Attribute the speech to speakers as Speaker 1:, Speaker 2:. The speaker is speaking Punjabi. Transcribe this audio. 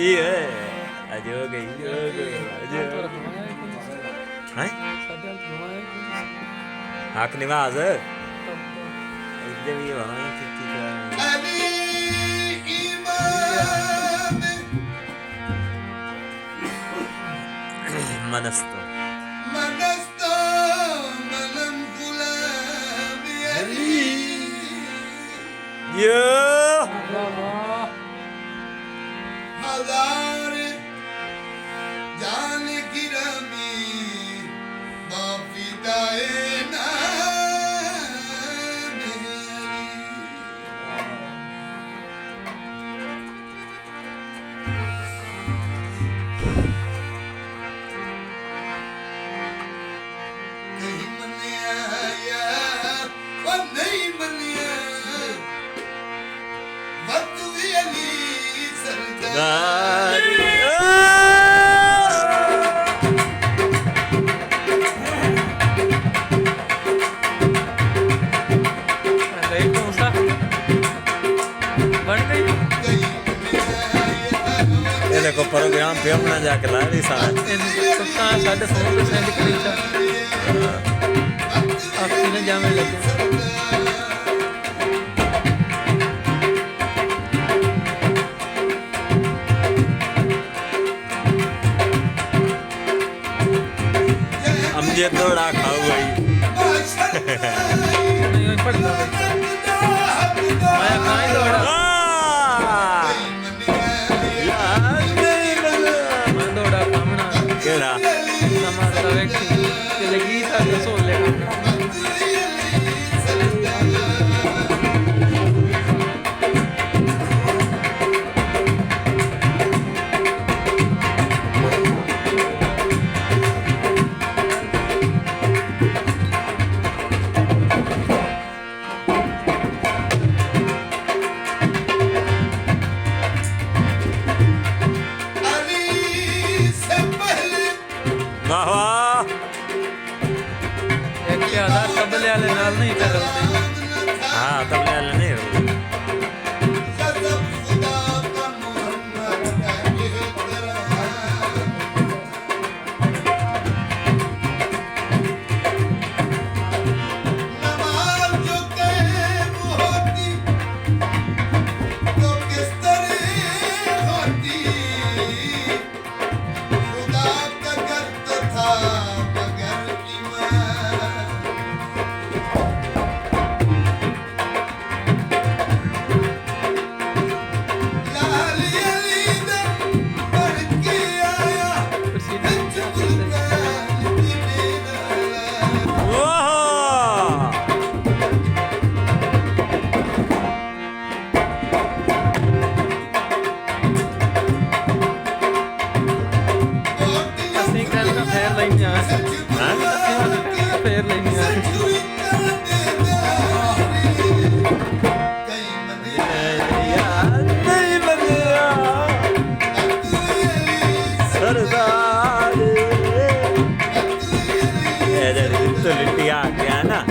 Speaker 1: ਇਹ ਅਜੋ ਗਈ ਹੈ ਹੱਕ ਨਿਵਾਜ਼ ਇੱਦੇ ਵੀ ਹੋਣਾ ਚਿੱਟੀ
Speaker 2: ਅਲੀ ਇਮਾਮ
Speaker 1: ਮਨਸਤੋ
Speaker 2: ਮਨਸਤੋ ਮਲਮ ਗੁਲਾਮ ਅਲੀ
Speaker 1: ਯਾ
Speaker 2: हजार जान की रमी बाफिदाए ना नहीं मनिया या वो नहीं मनिया वक्त भी अली सरदार
Speaker 1: ਇਹਦੇ ਕੋ ਪ੍ਰੋਗਰਾਮ ਫਿਰ ਬਣਾ ਜਾ ਕੇ ਲਾ ਲਈ ਸਾਂ
Speaker 3: ਸਾਡੇ ਫੋਨ ਤੇ ਸੈਂਡ ਕਰੀ ਚਾ ਆਪੀ ਨਾ ਜਾਵੇਂ ਲੱਗੇ
Speaker 1: ਅਮਜੇ ਥੋੜਾ ਖਾਓ ਭਾਈ
Speaker 3: ਨਹੀਂ ਪੜਦਾ ਮੈਂ ਕਾਈ ਲੋੜਾ ਮੈਂ ਲੋੜਾ ਕਾਮਣਾ
Speaker 1: ਕਿਹੜਾ
Speaker 3: ਸਮਾਂ ਦਾ ਵਿਅਕਤੀ ਤੇ ਲਗੀ ਤਾਂ ਦੱਸੋ ਲੈ
Speaker 1: ਵਾਹ ਵਾਹ
Speaker 3: ਇੱਕ ਆਦਾ ਤਬਲੇ ਵਾਲੇ ਨਾਲ ਨਹੀਂ ਚੱਲਦੇ
Speaker 1: ਹਾਂ ਤਬਲੇ ਵਾਲੇ ਨਹੀਂ ਹੋ
Speaker 3: ਅਸੀਂ ਕਹਿੰਦਾ ਫੇਰ ਲੈਣੀ ਆ ਫੇਰ ਲੈਣੀ ਆ
Speaker 1: ਨਹੀਂ ਬੰਦਿਆ ਸਰਦਾਰ ਇਹ ਜਿਹੜੀ ਲਿੱਟੀ ਆ ਗਿਆ ਨਾ